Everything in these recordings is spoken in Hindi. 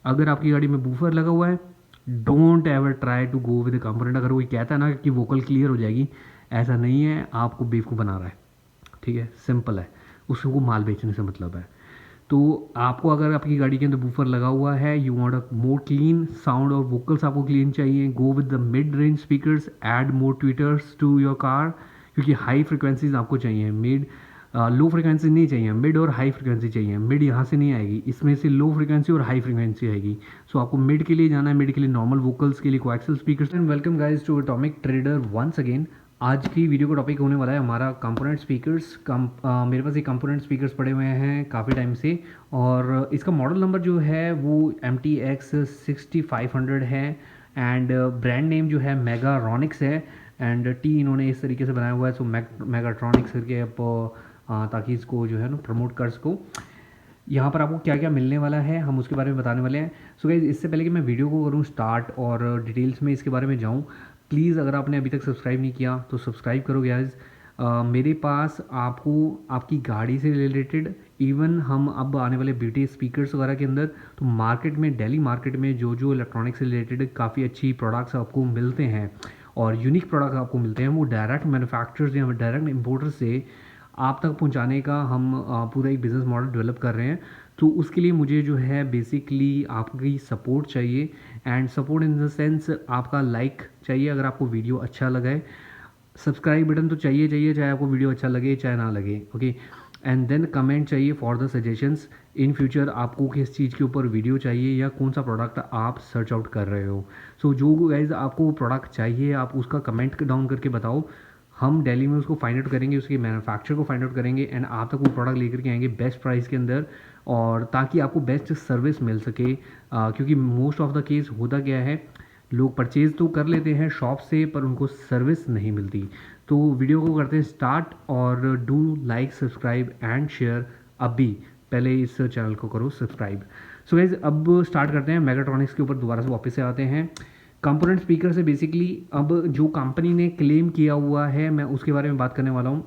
अगर आपकी गाड़ी में बूफर लगा हुआ है, don't ever try to go with the component. अगर कोई कहता है ना कि वोकल क्लियर हो जाएगी, ऐसा नहीं है, आपको बेवकूफ़ बना रहा है। ठीक है, सिंपल है, उसको माल बेचने से मतलब है। तो आपको अगर आपकी गाड़ी के अंदर बूफर लगा हुआ है, you want a more clean sound और वोकल्स आपको क्लीन चाहिए, go with the mid range speakers, add more tweeters to your car, क्योंकि हाई फ्रिक्वेंसीज आपको चाहिए। मिड लो फ्रिक्वेंसी नहीं चाहिए, मिड और हाई फ्रिक्वेंसी चाहिए। मिड यहाँ से नहीं आएगी, इसमें से लो फ्रिक्वेंसी और हाई फ्रिक्वेंसी आएगी। सो आपको मिड के लिए जाना है, मिड के लिए नॉर्मल वोकल्स के लिए coaxial speakers. And welcome guys to Atomic Trader once again. आज की वीडियो का टॉपिक होने वाला है हमारा कंपोनेंट स्पीकर्स। मेरे पास ये कंपोनेंट स्पीकर्स पड़े हुए हैं काफ़ी टाइम से, और इसका मॉडल नंबर जो है वो MTX6500 है, एंड ब्रांड नेम जो है मेगाट्रॉनिक्स है, एंड टी इन्होंने इस तरीके से बनाया हुआ है, सो मेगाट्रॉनिक्स करके आप ताकि इसको जो है ना प्रमोट कर सको। यहाँ पर आपको क्या क्या मिलने वाला है हम उसके बारे में बताने वाले हैं। सो गाइस, इससे पहले कि मैं वीडियो को करूँ स्टार्ट और डिटेल्स में इसके बारे में जाऊँ, प्लीज़ अगर आपने अभी तक सब्सक्राइब नहीं किया तो सब्सक्राइब करो गाइस। मेरे पास आपको आपकी गाड़ी से रिलेटेड, इवन हम अब आने वाले ब्यूटी स्पीकर्स वगैरह के अंदर, तो मार्केट में, दिल्ली मार्केट में जो जो इलेक्ट्रॉनिक्स से रिलेटेड काफ़ी अच्छी प्रोडक्ट्स आपको मिलते हैं और यूनिक प्रोडक्ट्स आपको मिलते हैं, वो डायरेक्ट मैन्युफैक्चरर्स या डायरेक्ट इम्पोर्टर से आप तक पहुंचाने का हम पूरा एक बिज़नेस मॉडल डेवलप कर रहे हैं। तो उसके लिए मुझे जो है बेसिकली आपकी सपोर्ट चाहिए, and support in the sense आपका लाइक चाहिए अगर आपको वीडियो अच्छा लगा है, सब्सक्राइब बटन तो चाहिए चाहिए, चाहे आपको वीडियो अच्छा लगे चाहे ना लगे, ओके। एंड देन कमेंट चाहिए for the suggestions in future, आपको किस चीज़ के ऊपर वीडियो चाहिए या कौन सा प्रोडक्ट आप सर्च आउट कर रहे हो। सो जो गाइज आपको प्रोडक्ट चाहिए आप उसका कमेंट डाउन करके बताओ, हम दिल्ली में उसको फाइंड आउट करेंगे, उसके मैन्युफैक्चर को फाइंड आउट करेंगे, एंड आप तक वो प्रोडक्ट लेकर के आएंगे बेस्ट प्राइस के अंदर, और ताकि आपको बेस्ट सर्विस मिल सके। क्योंकि मोस्ट ऑफ द केस होता क्या है, लोग परचेज तो कर लेते हैं शॉप से पर उनको सर्विस नहीं मिलती। तो वीडियो को करते हैं स्टार्ट, और do like subscribe and share. अभी पहले इस चैनल को करो सब्सक्राइब। सो गाइज, अब स्टार्ट करते हैं मेगाट्रॉनिक्स के ऊपर, दोबारा से वापस से आते हैं। कंपोनेंट स्पीकर से बेसिकली अब जो कंपनी ने क्लेम किया हुआ है मैं उसके बारे में बात करने वाला हूँ।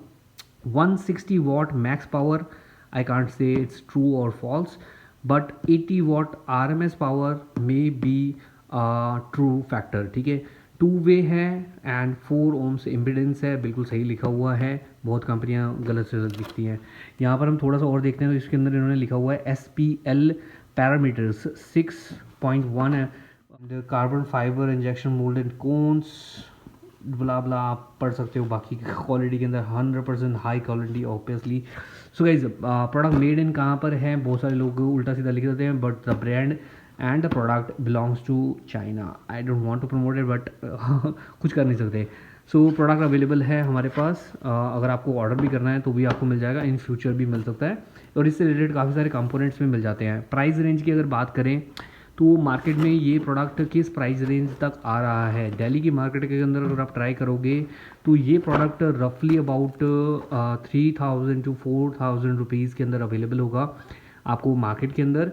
160 watt max power, I can't say it's true और false, but 80 watt RMS power may be true factor. ठीक है, 2 वे है एंड 4 ohms इम्पिडेंस है, बिल्कुल सही लिखा हुआ है। बहुत कंपनियां गलत से गलत लिखती हैं। यहाँ पर हम थोड़ा सा और देखते हैं तो इसके अंदर इन्होंने लिखा हुआ है SPL पैरामीटर्स 6.1 है, carbon fibre injection moulded cones, blah blah आप पढ़ सकते हो। बाकी क्वालिटी के अंदर 100% high quality obviously. So guys, product made in कहाँ पर है, बहुत सारे लोग उल्टा सीधा लिख देते हैं, but the brand and the product belongs to China. I don't want to promote it, but कुछ कर नहीं सकते। सो प्रोडक्ट अवेलेबल है हमारे पास, अगर आपको ऑर्डर भी करना है तो भी आपको मिल जाएगा, इन फ्यूचर भी मिल सकता है, और इससे रिलेटेड काफ़ी सारे कंपोनेंट्स भी मिल जाते हैं। प्राइस रेंज की अगर बात करें तो मार्केट में ये प्रोडक्ट किस प्राइस रेंज तक आ रहा है, दिल्ली की मार्केट के अंदर अगर आप ट्राई करोगे तो ये प्रोडक्ट रफली अबाउट 3000 to 4000 रुपीज़ के अंदर अवेलेबल होगा आपको मार्केट के अंदर।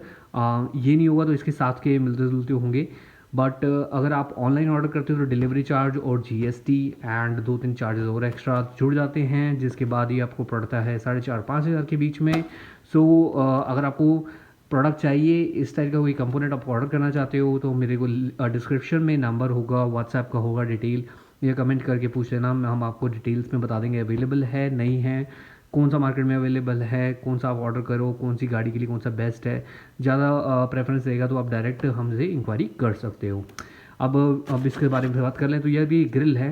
ये नहीं होगा तो इसके साथ के मिलते जुलते होंगे, बट अगर आप ऑनलाइन ऑर्डर करते हो तो डिलीवरी चार्ज और GST एंड 2-3 चार्जेस और एक्स्ट्रा जुड़ जाते हैं, जिसके बाद ही आपको पड़ता है 4500-5000 के बीच में। सो अगर आपको प्रोडक्ट चाहिए, इस टाइप का कोई कंपोनेंट आप ऑर्डर करना चाहते हो तो मेरे को डिस्क्रिप्शन में नंबर होगा, व्हाट्सएप का होगा डिटेल, या कमेंट करके पूछ लेना, हम आपको डिटेल्स में बता देंगे अवेलेबल है नहीं है, कौन सा मार्केट में अवेलेबल है, कौन सा आप ऑर्डर करो, कौन सी गाड़ी के लिए कौन सा बेस्ट है। ज़्यादा प्रेफरेंस रहेगा तो आप डायरेक्ट हमसे इंक्वायरी कर सकते हो। अब इसके बारे में बात कर लें तो यह भी ग्रिल है।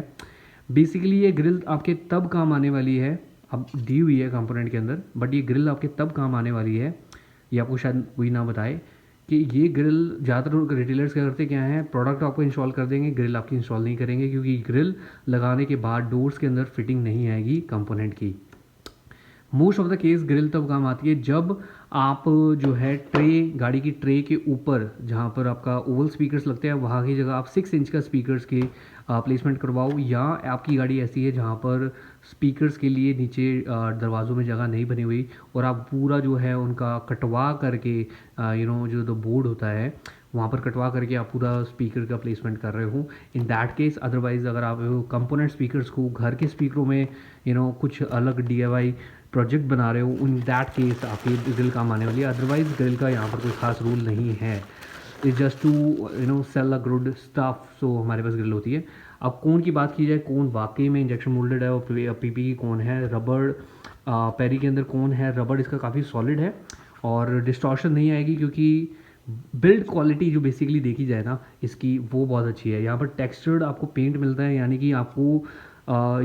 बेसिकली ये ग्रिल आपके तब काम आने वाली है, अब दी हुई है कंपोनेंट के अंदर, बट ये ग्रिल आपके तब काम आने वाली है, ये आपको शायद कोई ना बताए कि ये ग्रिल ज़्यादातर रिटेलर्स क्या करते क्या हैं, प्रोडक्ट आपको इंस्टॉल कर देंगे, ग्रिल आपकी इंस्टॉल नहीं करेंगे, क्योंकि ग्रिल लगाने के बाद डोर्स के अंदर फिटिंग नहीं आएगी कंपोनेंट की। Most of the case grill तब काम आती है जब आप जो है ट्रे, गाड़ी की ट्रे के ऊपर जहाँ पर आपका ओवल स्पीकर्स लगते हैं वहाँ की जगह आप 6 इंच का स्पीकर्स के प्लेसमेंट करवाओ, या आपकी गाड़ी ऐसी है जहाँ पर स्पीकर्स के लिए नीचे दरवाज़ों में जगह नहीं बनी हुई और आप पूरा जो है उनका कटवा करके जो द बोर्ड होता है वहाँ पर कटवा करके आप पूरा स्पीकर का प्लेसमेंट कर रहे हो, इन दैट केस। अदरवाइज़ अगर आप कंपोनेंट स्पीकर्स को घर के स्पीकरों में कुछ अलग DIY प्रोजेक्ट बना रहे हो, इन दैट केस आपकी ग्रिल काम आने वाली है, अदरवाइज़ ग्रिल का यहाँ पर कोई ख़ास रूल नहीं है। Is just to sell a good stuff, so हमारे पास ग्रिल होती है। अब कोन की बात की जाए, कोन वाकई में इंजेक्शन मोल्डेड है और पीपी की कोन है, रबड़ पेरी के अंदर कोन है, रबड़ इसका काफ़ी सॉलिड है और डिस्टॉर्शन नहीं आएगी, क्योंकि बिल्ड क्वालिटी जो बेसिकली देखी जाए ना इसकी वो बहुत अच्छी है। यहाँ पर टेक्सचर्ड आपको पेंट मिलता है, यानी कि आपको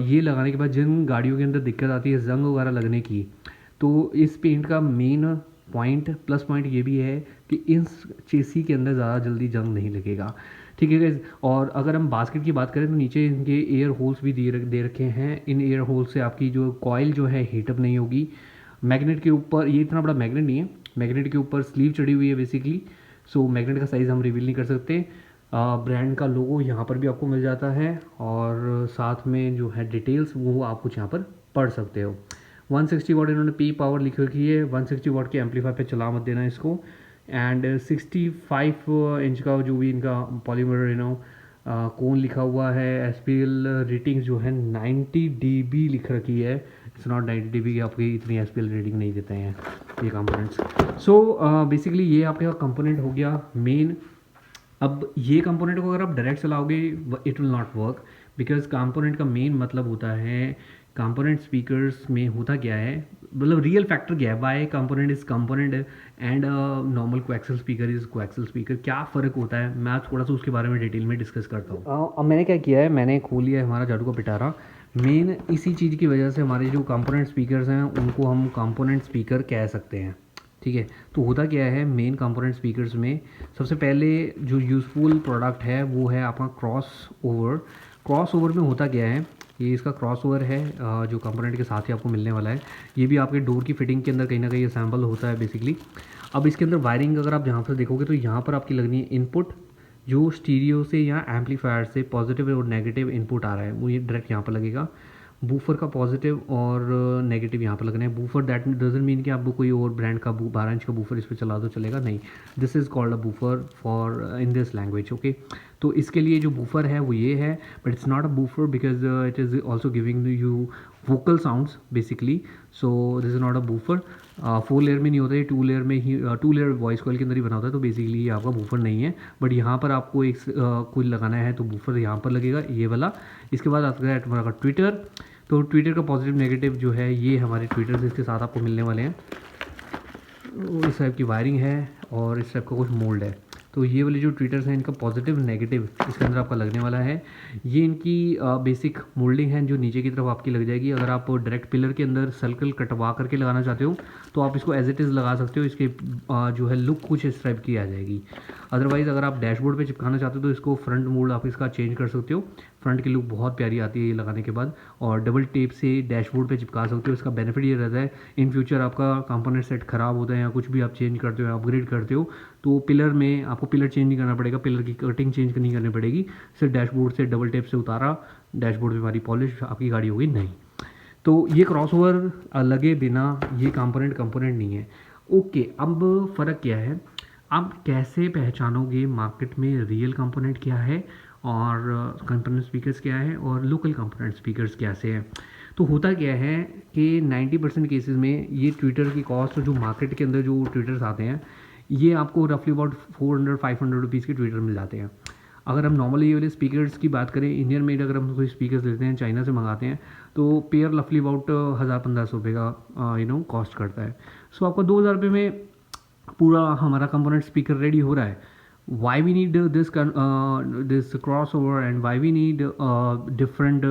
ये लगाने के बाद जिन गाड़ियों के अंदर दिक्कत आती है जंग वगैरह लगने की, तो इस पेंट का मेन पॉइंट प्लस पॉइंट ये भी है कि इस चेसी के अंदर ज़्यादा जल्दी जंग नहीं लगेगा, ठीक है गाइस। और अगर हम बास्केट की बात करें तो नीचे इनके एयर होल्स भी दे रखे हैं। इन एयर होल्स से आपकी जो कॉइल जो है हीटअप नहीं होगी। मैग्नेट के ऊपर, ये इतना बड़ा मैग्नेट नहीं है, मैग्नेट के ऊपर स्लीव चढ़ी हुई है बेसिकली, सो मैग्नेट का साइज़ हम रिवील नहीं कर सकते। ब्रांड का लोगो यहाँ पर भी आपको मिल जाता है और साथ में जो है डिटेल्स वो आप कुछ यहाँ पर पढ़ सकते हो। 160 वाट इन्होंने पी पावर लिख रखी है, 160 वाट के एम्पलीफायर पे चला मत देना इसको। एंड 65 इंच का जो भी इनका पॉलीमर कोन लिखा हुआ है। एसपीएल रेटिंग जो है 90 dB लिख रखी है, इट्स नॉट 90 dB की आपकी इतनी एसपीएल रेटिंग नहीं देते हैं ये कंपोनेंट्स। सो बेसिकली ये आपका कंपोनेंट हो गया मेन। अब ये कंपोनेंट को अगर आप डायरेक्ट चलाओगे it will not work, because component का मेन मतलब होता है, कंपोनेंट स्पीकर्स में होता क्या है, मतलब रियल फैक्टर क्या है, why component is component and normal coaxial speaker is coaxial speaker, क्या फ़र्क होता है, मैं थोड़ा सा उसके बारे में डिटेल में डिस्कस करता हूँ। अब मैंने क्या किया है, मैंने खोल लिया है हमारा जादू का पिटारा। मेन इसी चीज़ की वजह से हमारे जो कंपोनेंट स्पीकर्स हैं उनको हम कंपोनेंट स्पीकर कह सकते हैं, ठीक है। तो होता क्या है मेन कंपोनेंट स्पीकर्स में, सबसे पहले जो यूज़फुल प्रोडक्ट है वो है आपका क्रॉस ओवर। क्रॉस ओवर में होता क्या है, ये इसका क्रॉस ओवर है जो कंपोनेंट के साथ ही आपको मिलने वाला है। ये भी आपके डोर की फिटिंग के अंदर कहीं ना कहीं असेंबल होता है बेसिकली। अब इसके अंदर वायरिंग अगर आप जहाँ पर देखोगे तो यहाँ पर आपकी लगनी है इनपुट, जो स्टीरियो से या एम्पलीफायर से पॉजिटिव और नेगेटिव इनपुट आ रहा है वो ये डायरेक्ट यहाँ पर लगेगा। बूफर का पॉजिटिव और नेगेटिव यहाँ पर लगना है। बूफर दैट डजंट मीन कि आपको कोई और ब्रांड का 12 इंच का बूफर इस पर चला दो चलेगा, नहीं, this is called a woofer for in this language, okay. तो इसके लिए जो बूफर है वो ये है, but it's not a woofer because it is also giving you vocal sounds basically, so this is not a woofer. 4 layer में नहीं होता है, 2 लेयर में ही 2 लेयर वॉइस कॉइल के अंदर ही बना होता है, तो बेसिकली ये आपका बूफर नहीं है। बट यहाँ पर आपको एक कोई लगाना है तो बूफर यहाँ पर लगेगा ये वाला। इसके बाद आता है हमारा ट्विटर। तो ट्विटर का पॉजिटिव नेगेटिव जो है ये हमारे ट्विटर इसके साथ आपको मिलने वाले हैं। इस टाइप की वायरिंग है और इस टाइप का कुछ मोल्ड है। तो ये वाले जो ट्विटर्स हैं इनका पॉजिटिव नेगेटिव इसके अंदर आपका लगने वाला है। ये इनकी बेसिक मोल्डिंग है जो नीचे की तरफ आपकी लग जाएगी। अगर आप डायरेक्ट पिलर के अंदर सर्कल कटवा करके लगाना चाहते हो तो आप इसको एज इट इज़ लगा सकते हो, इसके जो है लुक कुछ इस टाइप की आ जाएगी। अदरवाइज़ अगर आप डैशबोर्ड पे चिपकाना चाहते हो तो इसको फ्रंट मोल्ड आप इसका चेंज कर सकते हो, फ्रंट की लुक बहुत प्यारी आती है ये लगाने के बाद। और डबल टेप से डैशबोर्ड पे चिपका सकते हो। इसका बेनिफिट ये रहता है इन फ्यूचर आपका कंपोनेंट सेट ख़राब होता है या कुछ भी आप चेंज करते हो अपग्रेड करते हो तो पिलर में आपको पिलर चेंज नहीं करना पड़ेगा, पिलर की कटिंग चेंज नहीं करनी पड़ेगी, सिर्फ डैशबोर्ड से डबल टेप से उतारा, डैशबोर्ड पे हमारी पॉलिश, आपकी गाड़ी होगी नहीं। तो ये क्रॉसओवर लगे बिना ये कंपोनेंट नहीं है, ओके। अब फ़र्क क्या है, आप कैसे पहचानोगे मार्केट में रियल कंपोनेंट क्या है और कंपोनेंट स्पीकर्स क्या है और लोकल कंपोनेंट स्पीकर्स कैसे हैं। तो होता क्या है कि 90% केसेस में ये ट्विटर की कॉस्ट, जो मार्केट के अंदर जो ट्विटर्स आते हैं ये आपको रफली अबाउट 400-500 रुपीज़ के ट्विटर मिल जाते हैं। अगर हम नॉर्मली ये वाले स्पीकर्स की बात करें, इंडियन मेड अगर हम कोई स्पीकर्स लेते हैं चाइना से मंगाते हैं तो पेयर रफली अबाउट 1000-1500 रुपये का कॉस्ट करता है। सो आपको 2000 रुपये में पूरा हमारा कंपोनेंट स्पीकर रेडी हो रहा है। Why we need this crossover and why we need different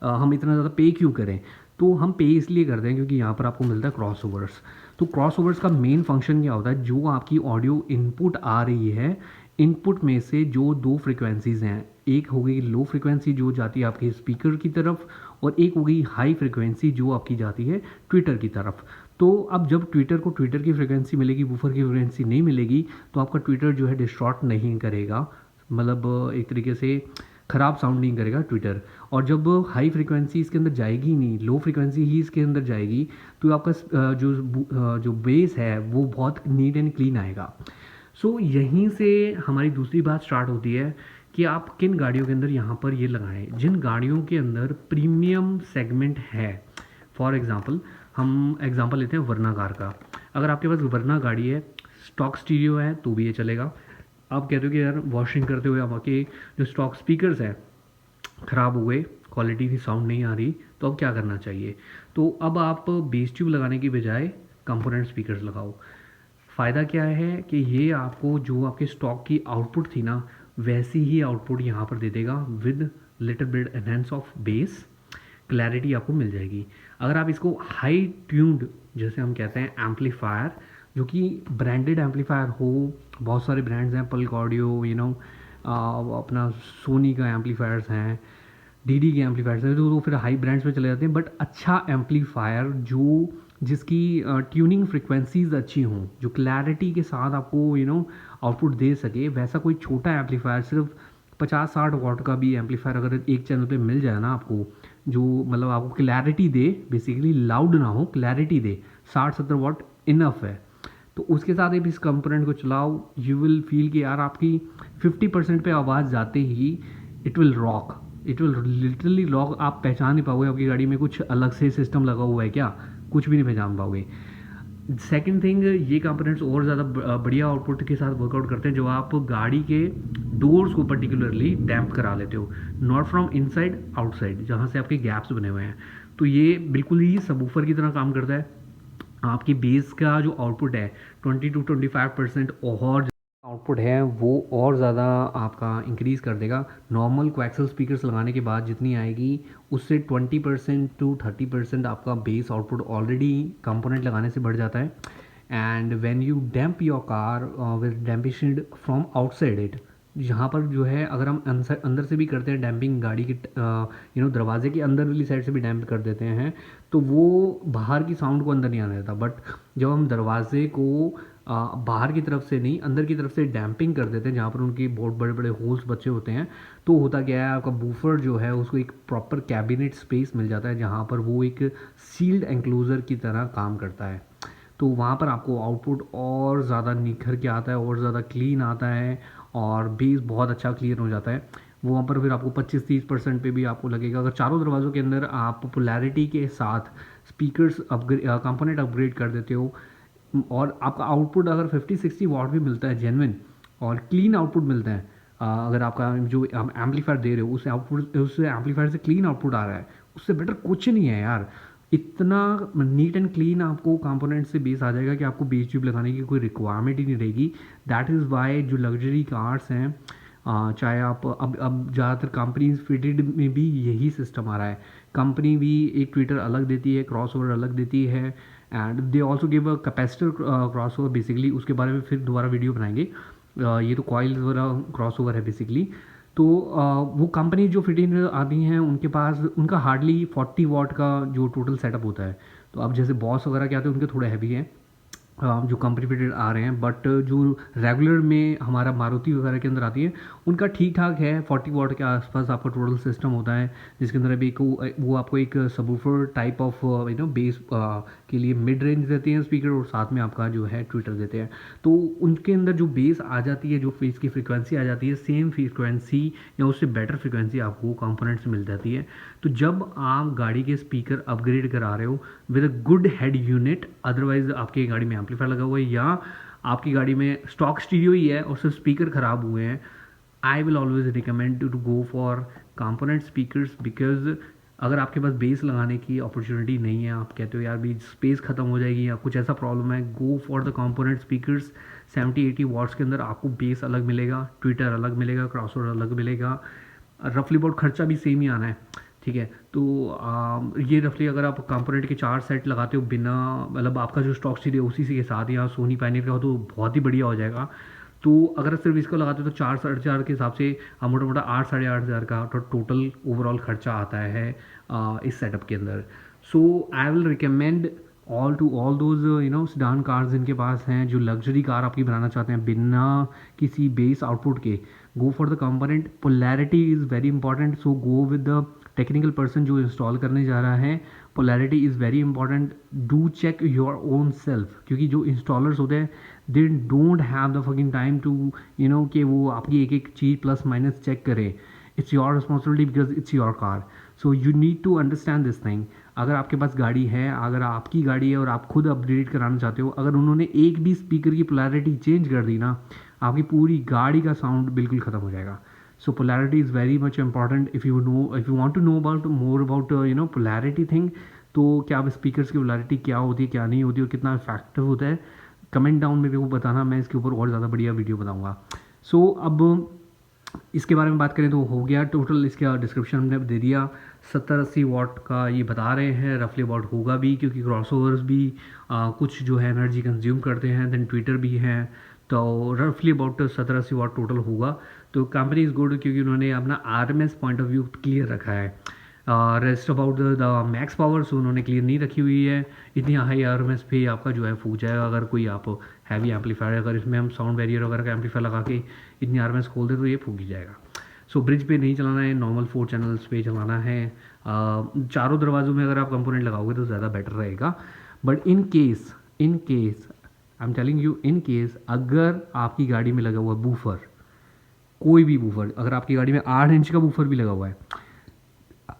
हम इतना ज़्यादा पे क्यों करें। तो हम पे इसलिए करते हैं क्योंकि यहाँ पर आपको मिलता है क्रॉस ओवर्स। तो क्रॉस ओवर्स का मेन फंक्शन क्या होता है, जो आपकी ऑडियो इनपुट आ रही है, इनपुट में से जो 2 फ्रिक्वेंसीज़ हैं, एक हो गई लो फ्रिक्वेंसी जो जाती है आपके स्पीकर की तरफ और एक हो गई हाई फ्रिक्वेंसी जो आपकी जाती है ट्विटर की तरफ। तो अब जब ट्विटर को ट्विटर की फ्रिक्वेंसी मिलेगी, वूफर की फ्रिक्वेंसी नहीं मिलेगी, तो आपका ट्विटर जो है डिस्टॉर्ट नहीं करेगा, मतलब एक तरीके से ख़राब साउंड नहीं करेगा ट्विटर। और जब हाई फ्रिक्वेंसी इसके अंदर जाएगी नहीं, लो फ्रिक्वेंसी ही इसके अंदर जाएगी, तो आपका जो बेस है वो बहुत नीट एंड क्लीन आएगा। सो यहीं से हमारी दूसरी बात स्टार्ट होती है कि आप किन गाड़ियों के अंदर यहाँ पर ये लगाएं, जिन गाड़ियों के अंदर प्रीमियम सेगमेंट है। फॉर एग्ज़ाम्पल हम एग्ज़ाम्पल लेते हैं वर्ना कार का। अगर आपके पास वर्ना गाड़ी है, स्टॉक स्टीरियो है तो भी ये चलेगा, आप कहते हो कि यार वॉशिंग करते हुए आपके जो स्टॉक स्पीकर्स हैं ख़राब हो गए, क्वालिटी की साउंड नहीं आ रही, तो अब क्या करना चाहिए? तो अब आप बेस ट्यूब लगाने की बजाय कंपोनेंट स्पीकर्स लगाओ। फ़ायदा क्या है कि ये आपको जो आपके स्टॉक की आउटपुट थी ना, वैसी ही आउटपुट यहाँ पर दे देगा with little bit enhance of base, clarity आपको मिल जाएगी। अगर आप इसको हाई ट्यून्ड जैसे हम कहते हैं एम्पलीफायर, जो कि ब्रांडेड एम्पलीफायर हो, बहुत सारे ब्रांड्स हैं, पल्क ऑडियो, अपना सोनी का एम्पलीफायर्स हैं, डीडी के एम्पलीफायर्स हैं, तो फिर हाई ब्रांड्स में चले जाते हैं। बट अच्छा एम्पलीफायर जो जिसकी ट्यूनिंग फ्रिक्वेंसीज अच्छी हों, जो क्लैरिटी के साथ आपको आउटपुट दे सके, वैसा कोई छोटा एम्पलीफायर सिर्फ 50-60 वाट का भी एम्पलीफायर अगर एक चैनल पे मिल जाए ना आपको, जो मतलब आपको क्लैरिटी दे, बेसिकली लाउड ना हो, क्लैरिटी दे, 60-70 वाट इनफ है। तो उसके साथ आप इस कंपोनेंट को चलाओ, यू विल फील कि यार आपकी 50% पे आवाज़ जाते ही it will rock, it will literally rock. आप पहचान नहीं पाओगे आपकी गाड़ी में कुछ अलग से सिस्टम लगा हुआ है क्या, कुछ भी नहीं पहचान पाओगे। सेकंड थिंग, ये कंपोनेंट्स और ज़्यादा बढ़िया आउटपुट के साथ वर्कआउट करते हैं जो आप गाड़ी के डोर्स को पर्टिकुलरली डैम्प करा लेते हो, नॉट फ्रॉम इनसाइड आउटसाइड, जहाँ से आपके गैप्स बने हुए हैं। तो ये बिल्कुल ही सबवूफर की तरह काम करता है। आपकी बेस का जो आउटपुट है 20 to 25% और आउटपुट है वो और ज़्यादा आपका इंक्रीज़ कर देगा। नॉर्मल कोएक्सियल स्पीकर्स लगाने के बाद जितनी आएगी उससे 20% to 30% आपका बेस आउटपुट ऑलरेडी कंपोनेंट लगाने से बढ़ जाता है। And when you damp your car with dampening from outside it, यहाँ पर जो है अगर हम अंदर से भी करते हैं डैम्पिंग, गाड़ी के दरवाजे के अंदर वाली साइड से भी डैम्प कर देते हैं, तो वो बाहर की साउंड को अंदर नहीं आने देता। बट जब हम दरवाजे को बाहर की तरफ से नहीं अंदर की तरफ से डैम्पिंग कर देते हैं, जहाँ पर उनकी बहुत बड़े बड़े होल्स बचे होते हैं, तो होता क्या है, आपका बूफर जो है उसको एक प्रॉपर कैबिनेट स्पेस मिल जाता है, जहाँ पर वो एक सील्ड एंक्लोजर की तरह काम करता है। तो वहाँ पर आपको आउटपुट और ज़्यादा निखर के आता है, और ज़्यादा क्लीन आता है, और बेस बहुत अच्छा क्लियर हो जाता है। वहाँ पर फिर आपको 25-30% पे भी आपको लगेगा। अगर चारों दरवाज़ों के अंदर आप पॉपुलैरिटी के साथ स्पीकर्स कंपोनेंट अपग्रेड कर देते हो, और आपका आउटपुट अगर 50-60 वाट भी मिलता है जेन्युइन और क्लीन आउटपुट मिलता है, अगर आपका जो एम्पलीफायर दे रहे हो उस आउटपुट, उस एम्पलीफायर से क्लीन आउटपुट आ रहा है, उससे बेटर कुछ नहीं है यार। इतना नीट एंड क्लीन आपको कंपोनेंट से बेस आ जाएगा कि आपको बेस ट्यूब लगाने की कोई रिक्वायरमेंट ही नहीं रहेगी। दैट इज़ वाई जो लग्जरी कार्स हैं, चाहे आप अब ज़्यादातर कंपनीज फिटेड में भी यही सिस्टम आ रहा है। कंपनी भी एक ट्विटर अलग देती है, क्रॉस ओवर अलग देती है, and they also give a capacitor cross over, basically उसके बारे में फिर दोबारा वीडियो बनाएंगे। ये तो कॉइल वाला क्रॉस ओवर है बेसिकली। तो वो कंपनी जो फिटिंग आती हैं उनके पास, उनका हार्डली 40 वाट का जो टोटल सेटअप होता है। तो अब जैसे बॉस वगैरह क्या आते हैं उनके थोड़े हैवी हैं, जो कंपनी फिटेड आ रहे हैं, बट जो रेगुलर में हमारा मारुति वगैरह के अंदर आती है उनका ठीक ठाक है, 40 वाट के आसपास आपका टोटल सिस्टम होता है, जिसके अंदर अभी वो आपको एक सबवूफर टाइप ऑफ बेस के लिए मिड रेंज देते हैं स्पीकर, और साथ में आपका जो है ट्विटर देते हैं। तो उनके अंदर जो बेस आ जाती है, जो फेस की फ्रिक्वेंसी आ जाती है, सेम फ्रिक्वेंसी या उससे बेटर फ्रिक्वेंसी आपको कंपोनेंट से मिल जाती है। तो जब आप गाड़ी के स्पीकर अपग्रेड करा रहे हो with a good head unit, otherwise आपकी गाड़ी में एम्पलीफायर लगा हुआ है या आपकी गाड़ी में स्टॉक स्टीरियो ही है और सिर्फ स्पीकर ख़राब हुए हैं, I will always recommend to go for component speakers. Because अगर आपके पास बेस लगाने की अपॉर्चुनिटी नहीं है, आप कहते हो यार भी स्पेस ख़त्म हो जाएगी या कुछ ऐसा प्रॉब्लम है, go for the component speakers. 70-80 watts के अंदर आपको बेस अलग मिलेगा, ट्विटर अलग मिलेगा, क्रॉसओवर अलग मिलेगा, रफली अबाउट खर्चा भी सेम ही आना है, ठीक है। तो ये रफली अगर आप कंपोनेंट के 4 सेट लगाते हो बिना, मतलब आपका जो स्टॉक सीरीज है उसी के साथ या सोनी पायनियर का हो, तो बहुत ही बढ़िया हो जाएगा। तो अगर सिर्फ इसको लगाते हो तो 4-4.5 के हिसाब से मोटा मोटा 8-8.5 का टोटल ओवरऑल खर्चा आता है इस सेटअप के अंदर। So I will recommend all those sedan cars जिनके पास हैं, जो लग्जरी कार आपकी बनाना चाहते हैं बिना किसी बेस आउटपुट के, go for the component. Polarity is very important, so go with the technical person जो इंस्टॉल करने जा रहा है। Polarity is very important, do check your own self, क्योंकि जो इंस्टॉलर्स होते हैं they don't have the fucking time to कि वो आपकी एक एक चीज़ प्लस माइनस चेक करे। It's your responsibility because it's your car, so you need to understand this thing. अगर आपके पास गाड़ी है, अगर आपकी गाड़ी है और आप खुद अपग्रेड कराना चाहते हो, अगर उन्होंने एक भी स्पीकर की पोलैरिटी चेंज कर दी ना, आपकी पूरी गाड़ी का साउंड बिल्कुल ख़त्म हो जाएगा। So polarity is very much important. If you want to know about more about polarity thing, तो क्या आप स्पीकर्स की पोलैरिटी क्या होती है, क्या नहीं होती और कितना इफेक्टिव होता है, कमेंट डाउन में मेरे को बताना, मैं इसके ऊपर और ज़्यादा बढ़िया वीडियो बनाऊँगा। सो अब इसके बारे में बात करें तो हो गया टोटल, इसका डिस्क्रिप्शन हमने दे दिया। 70-80 वाट का ये बता रहे हैं, रफली अबाउट होगा भी, क्योंकि क्रॉसओवर्स भी कुछ जो है एनर्जी कंज्यूम करते हैं, देन ट्विटर भी हैं, तो रफली अबाउट 70-80 वाट टोटल होगा। तो कंपनी इज़ गुड, क्योंकि उन्होंने अपना RMS point of view clear रखा है। Rest about the max powers उन्होंने क्लियर नहीं रखी हुई है। इतनी हाई आरएमएस पे आपका जो है फूक जाएगा अगर कोई आप हैवी एम्पलीफायर, अगर इसमें हम साउंड बैरियर वगैरह का एम्पलीफायर लगा के इतनी आरएमएस खोल दे तो ये फूक ही जाएगा। सो ब्रिज पे नहीं चलाना है, नॉर्मल 4 चैनल्स पे चलाना है। चारों दरवाज़ों में अगर आप कंपोनेंट लगाओगे तो ज़्यादा बेटर रहेगा। But in case I am telling you, in case अगर आपकी गाड़ी में लगा हुआ बूफर, कोई भी बूफर, अगर आपकी गाड़ी में 8 इंच का बूफर भी लगा हुआ है,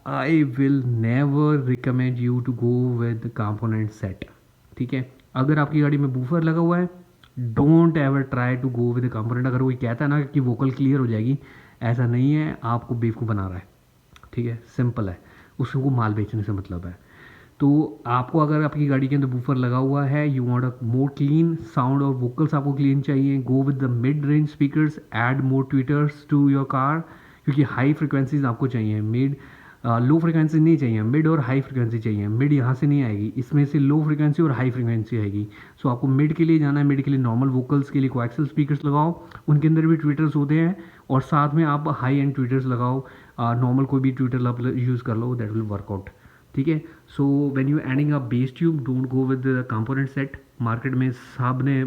I will never recommend you to go with component set. ठीक है, अगर आपकी गाड़ी में बूफर लगा हुआ है, don't ever try to go with component. अगर कोई कहता है ना कि वोकल क्लियर हो जाएगी, ऐसा नहीं है, आपको बेवकूफ़ बना रहा है। ठीक है, सिंपल है, उसको माल बेचने से मतलब है। तो आपको अगर आपकी गाड़ी के अंदर बूफर लगा हुआ है, you want a more clean sound और वोकल्स आपको क्लीन चाहिए, go with the mid range speakers, add more tweeters to your car, क्योंकि हाई फ्रिक्वेंसीज आपको चाहिए। मिड लो फ्रिक्वेंसी नहीं चाहिए, मिड और हाई फ्रिक्वेंसी चाहिए। मिड यहाँ से नहीं आएगी, इसमें से लो फ्रिक्वेंसी और हाई फ्रिक्वेंसी आएगी। सो आपको मिड के लिए जाना है, मिड के लिए नॉर्मल वोकल्स के लिए कोएक्सियल स्पीकर्स लगाओ, उनके अंदर भी ट्विटर्स होते हैं, और साथ में आप हाई एंड ट्विटर्स लगाओ, नॉर्मल कोई भी ट्विटर आप यूज़ कर लो, दैट विल वर्कआउट। ठीक है, so when you adding a base tube, don't go with the component set. Market में सब ने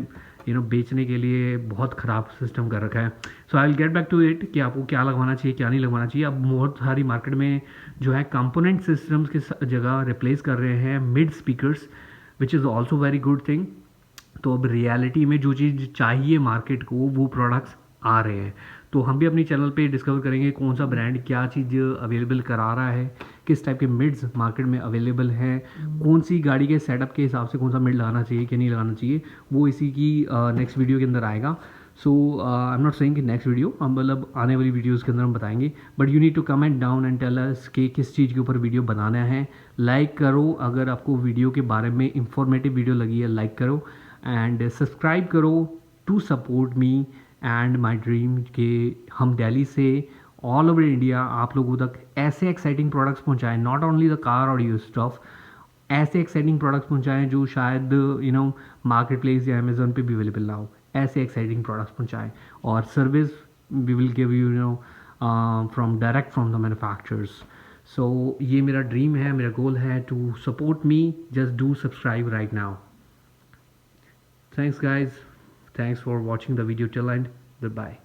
बेचने के लिए बहुत ख़राब सिस्टम कर रखा है। So I will get back to it कि आपको क्या लगवाना चाहिए, क्या नहीं लगवाना चाहिए। अब बहुत सारी मार्केट में जो है कंपोनेंट सिस्टम्स के जगह रिप्लेस कर रहे हैं mid speakers, which is also very good thing. तो अब रियलिटी में जो चीज़ चाहिए मार्केट को, वो प्रोडक्ट्स आ रहे हैं। तो हम भी अपनी चैनल पे डिस्कवर करेंगे कौन सा ब्रांड क्या चीज़ अवेलेबल करा रहा है, किस टाइप के मिड्स मार्केट में अवेलेबल हैं, कौन सी गाड़ी के सेटअप के हिसाब से कौन सा मिड लगाना चाहिए कि नहीं लगाना चाहिए, वो इसी की नेक्स्ट वीडियो के अंदर आएगा। So I am not saying कि नेक्स्ट वीडियो, हम मतलब आने वाली वीडियोज़ के अंदर हम बताएंगे, but you need to comment down and tell us कि किस चीज़ के ऊपर वीडियो बनाना है। लाइक करो अगर आपको वीडियो के बारे में इंफॉर्मेटिव वीडियो लगी है, लाइक करो एंड सब्सक्राइब करो to support me and my dream के हम दिल्ली से ऑल ओवर इंडिया आप लोगों तक ऐसे एक्साइटिंग प्रोडक्ट्स पहुंचाएं, नॉट ओनली द कार और यूज स्टफ, ऐसे एक्साइटिंग प्रोडक्ट्स पहुंचाएं जो शायद मार्केट प्लेस या अमेजोन पे भी अवेलेबल ना हो। ऐसे एक्साइटिंग प्रोडक्ट्स पहुंचाएं, और service we will give you from direct from the manufacturers. So ये मेरा ड्रीम है, मेरा गोल है to support me, just do subscribe right now. Thanks guys, thanks for watching the video till end. Goodbye.